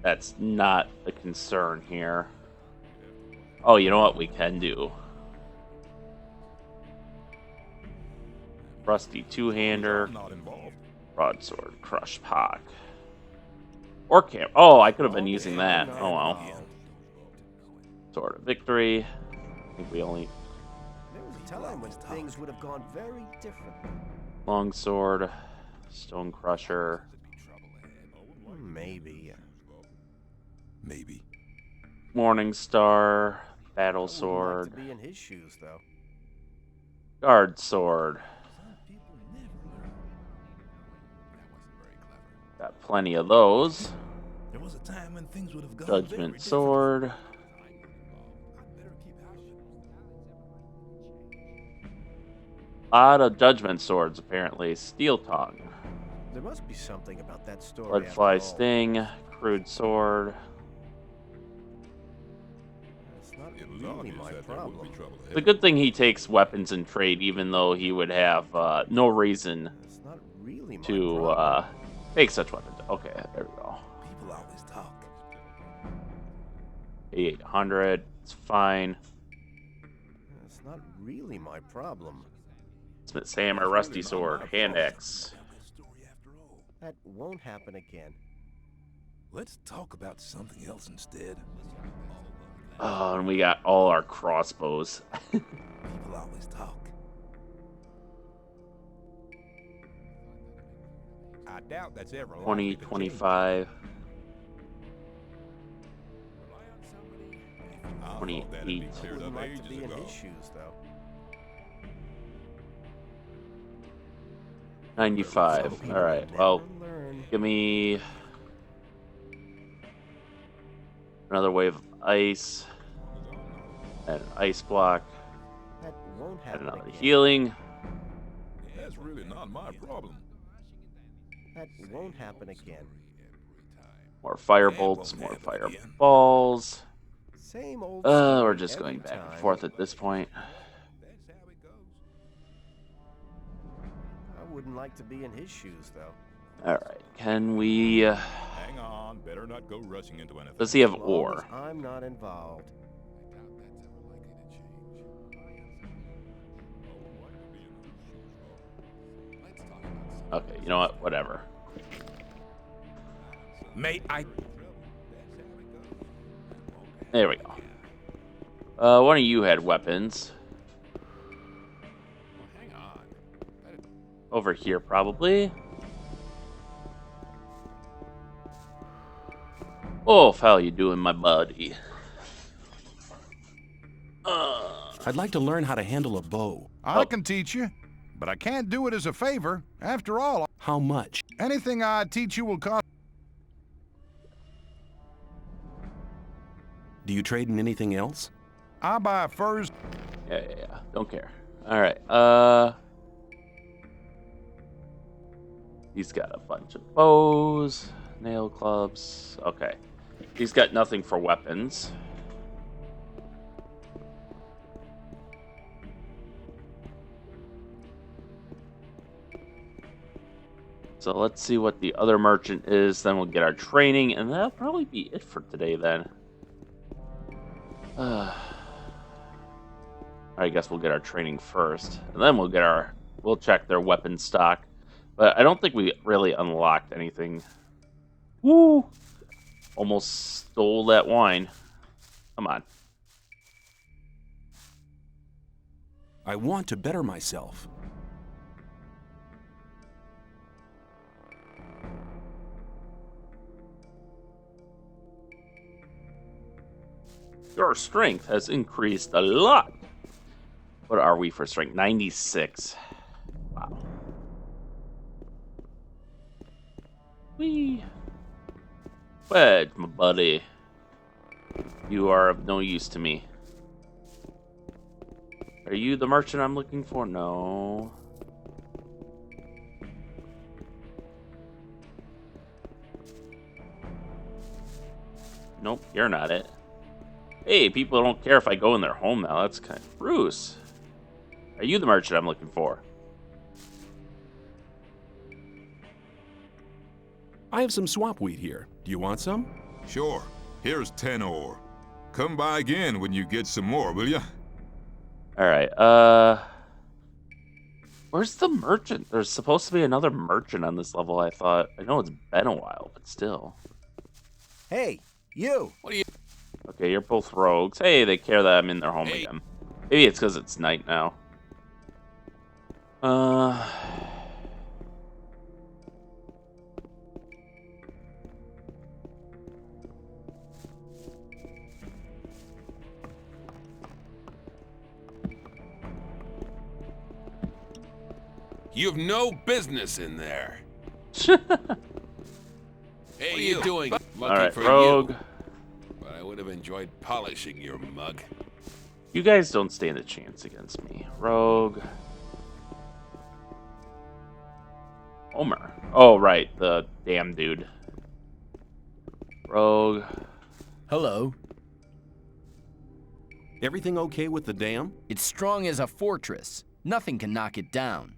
Speaker 1: that's not a concern here. Oh, you know what we can do? Rusty two-hander,
Speaker 3: I'm not involved.
Speaker 1: broadsword, crush pock, or camp. Oh, I could have been using that.
Speaker 8: No,
Speaker 1: Oh well.
Speaker 8: no.
Speaker 1: Sword of victory. I think we only
Speaker 8: There was a time when things would have gone very different.
Speaker 1: longsword, stone crusher,
Speaker 8: Maybe.
Speaker 3: Maybe.
Speaker 1: morning star, battle
Speaker 8: I wouldn't
Speaker 1: sword,
Speaker 8: like to be in his shoes, though.
Speaker 1: guard sword.
Speaker 3: Some people never learn. That wasn't very clever.
Speaker 1: Got plenty of those.
Speaker 3: There was a time when things would have gone very
Speaker 1: Judgment
Speaker 3: different.
Speaker 1: sword.
Speaker 3: I'd better keep out of it.
Speaker 1: A lot of judgment swords apparently. Steel tongue.
Speaker 8: The There must be something about that story.
Speaker 1: Bloodfly
Speaker 8: after all.
Speaker 1: Sting, Crude Sword.
Speaker 8: It's not
Speaker 3: It
Speaker 8: really
Speaker 3: obvious
Speaker 8: my
Speaker 3: that there would
Speaker 8: problem.
Speaker 3: be trouble
Speaker 1: The
Speaker 3: ahead.
Speaker 1: good thing he takes weapons in trade, even though he would have no reason
Speaker 8: It's not really my
Speaker 1: to
Speaker 8: problem.
Speaker 1: take such weapons. Okay, there we go.
Speaker 3: People always talk.
Speaker 1: 800, it's fine.
Speaker 8: It's not really my problem.
Speaker 1: Smith's Hammer,
Speaker 3: It's
Speaker 1: Rusty
Speaker 3: really not
Speaker 1: Sword,
Speaker 3: my
Speaker 1: Hand
Speaker 3: problem.
Speaker 1: Axe.
Speaker 3: Tell that story after all.
Speaker 8: That won't happen again.
Speaker 3: Let's talk about something else instead.
Speaker 1: Oh, and we got all our crossbows.
Speaker 3: People always talk. I doubt that's ever
Speaker 1: 20,
Speaker 3: likely to change.
Speaker 1: 25,
Speaker 3: I thought that'd be
Speaker 1: 28.
Speaker 3: cleared
Speaker 8: Wouldn't
Speaker 3: up
Speaker 8: like to
Speaker 3: ages
Speaker 8: be in
Speaker 3: ago.
Speaker 8: his shoes, though.
Speaker 1: 95.
Speaker 8: Some people
Speaker 1: All right,
Speaker 8: never
Speaker 1: well,
Speaker 8: learn.
Speaker 1: give me another wave of ice, and an ice block,
Speaker 8: That won't
Speaker 1: and
Speaker 8: happen
Speaker 1: another
Speaker 8: again.
Speaker 1: healing.
Speaker 3: That's really not my problem.
Speaker 8: That won't happen again.
Speaker 1: More fire
Speaker 3: That
Speaker 1: bolts,
Speaker 3: won't
Speaker 1: more
Speaker 3: happen
Speaker 1: fire
Speaker 3: again.
Speaker 1: balls.
Speaker 8: Same old story
Speaker 1: We're just
Speaker 8: every
Speaker 1: going back and
Speaker 8: time.
Speaker 1: forth at this point.
Speaker 3: That's how it goes.
Speaker 8: I wouldn't like to be in his shoes, though.
Speaker 1: All right, can we?
Speaker 3: Hang on, better not go rushing into anything.
Speaker 1: Does he have
Speaker 8: As long
Speaker 1: ore?
Speaker 8: as I'm not involved.
Speaker 1: Okay, you know what? Whatever.
Speaker 7: May I?
Speaker 1: There we go. One of you had weapons.
Speaker 3: Hang on.
Speaker 1: Over here, probably. Oh, how you doing, my buddy?
Speaker 2: I'd like to learn how to handle a bow.
Speaker 9: I can teach you, but I can't do it as a favor. After all,
Speaker 2: How much?
Speaker 9: anything I teach you will cost.
Speaker 2: Do you trade in anything else?
Speaker 9: I buy furs.
Speaker 1: Yeah. Don't care. All right. He's got a bunch of bows, nail clubs. Okay. He's got nothing for weapons. So let's see what the other merchant is. Then we'll get our training, and that'll probably be it for today then. I guess we'll get our training first, and then we'll check their weapon stock. But I don't think we really unlocked anything. Woo! Almost stole that wine. Come on.
Speaker 2: I want to better myself.
Speaker 1: Your strength has increased a lot. What are we for strength? 96. Wow. Whee. Wedge, my buddy. You are of no use to me. Are you the merchant I'm looking for? No. Nope, you're not it. Hey, people don't care if I go in their home now. That's kind of Bruce. Are you the merchant I'm looking for?
Speaker 2: I have some swamp wheat here. Do you want some?
Speaker 3: Sure. Here's 10 ore. Come by again when you get some more, will ya?
Speaker 1: Alright, where's the merchant? There's supposed to be another merchant on this level, I thought. I know it's been a while, but still.
Speaker 8: Hey, you!
Speaker 1: Okay, you're both rogues. Hey, they care that I'm in their home again. Maybe it's because it's night now.
Speaker 10: You've no business in there. Hey, what are you doing? Lucky
Speaker 1: Alright,
Speaker 10: for
Speaker 1: rogue.
Speaker 10: you. But I would have enjoyed polishing your mug.
Speaker 1: You guys don't stand a chance against me. Rogue. Homer. Oh, right. The damn dude. Rogue.
Speaker 6: Hello.
Speaker 11: Everything okay with the dam?
Speaker 6: It's strong as a fortress. Nothing can knock it down.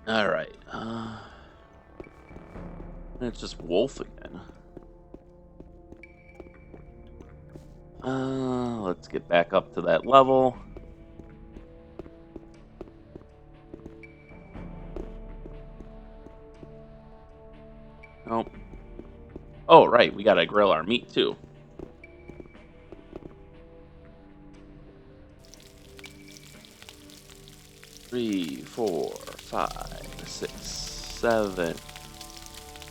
Speaker 1: All right. It's just Wolf again. Let's get back up to that level. Nope. Oh, right. We gotta grill our meat too. Three, 4, 5, 6, 7,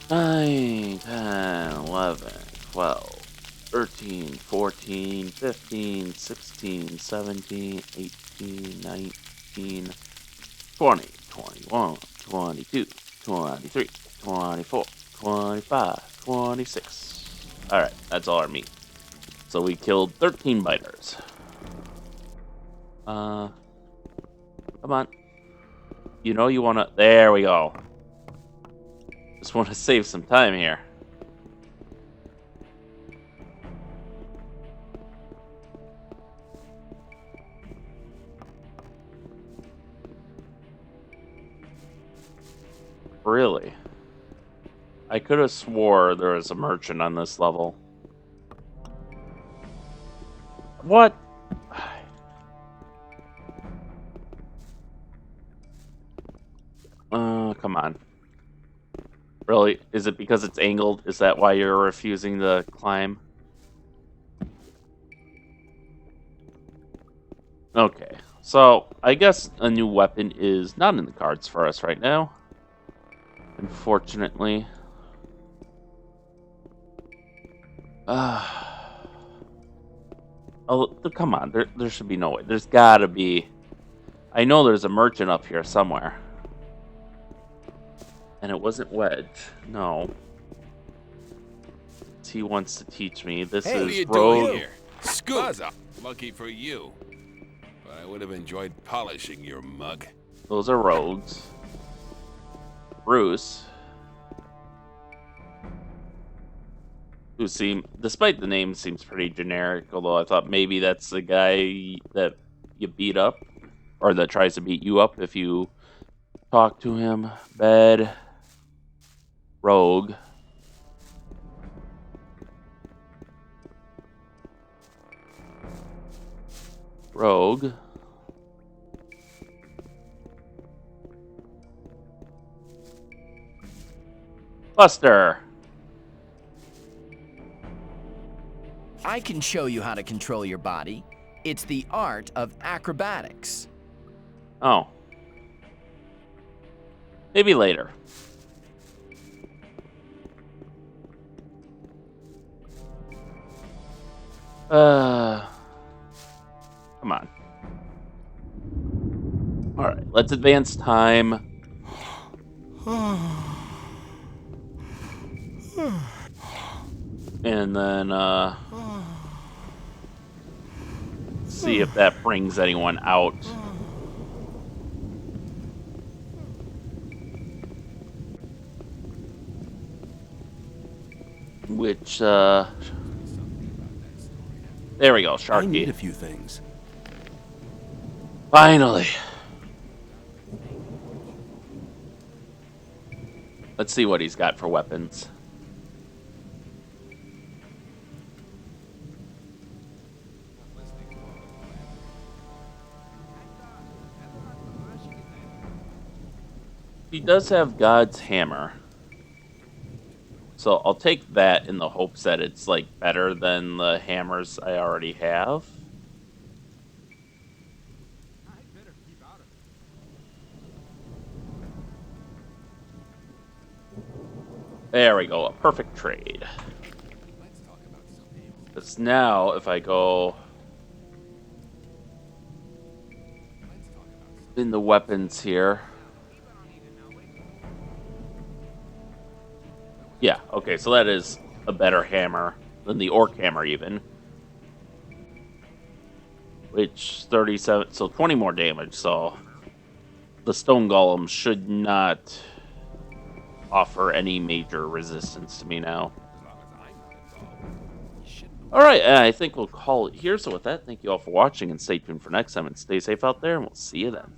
Speaker 1: 9, 10, 11, 12, 13, 14, 15, 16, 17, 18, 19, 20, 21, 22, 23, 24, 25, 26. Alright, that's all our meat. So we killed 13 biters. Come on. You know you wanna... There we go. Just want to save some time here. Really? I could have swore there was a merchant on this level. What? Come on. Really? Is it because it's angled? Is that why you're refusing to climb? Okay. So, I guess a new weapon is not in the cards for us right now. Unfortunately. Oh, come on. There should be no way. There's gotta be... I know there's a merchant up here somewhere. And it wasn't Wedge. No. He wants to teach me. This
Speaker 10: Hey, what are
Speaker 1: is
Speaker 10: you
Speaker 1: Rogue.
Speaker 10: doing here? Scoot. Lucky for you. But I would have enjoyed polishing your mug.
Speaker 1: Those are rogues. Bruce. Who despite the name, seems pretty generic. Although I thought maybe that's the guy that you beat up. Or that tries to beat you up if you talk to him. Bed. Rogue. Rogue. Buster.
Speaker 6: I can show you how to control your body. It's the art of acrobatics.
Speaker 1: Oh. Maybe later. Come on. Alright, let's advance time. And then, see if that brings anyone out. Which, there we go, Sharky.
Speaker 11: I need a few things.
Speaker 1: Finally. Let's see what he's got for weapons. He does have God's hammer. So I'll take that in the hopes that it's like better than the hammers I already have. There we go, a perfect trade. Because now if I go in the weapons here. Yeah, okay, so that is a better hammer than the orc hammer even. which 37, so 20 more damage. So the stone golem should not offer any major resistance to me now. Alright, I think we'll call it here. So with that, thank you all for watching, and stay tuned for next time, and stay safe out there, and we'll see you then.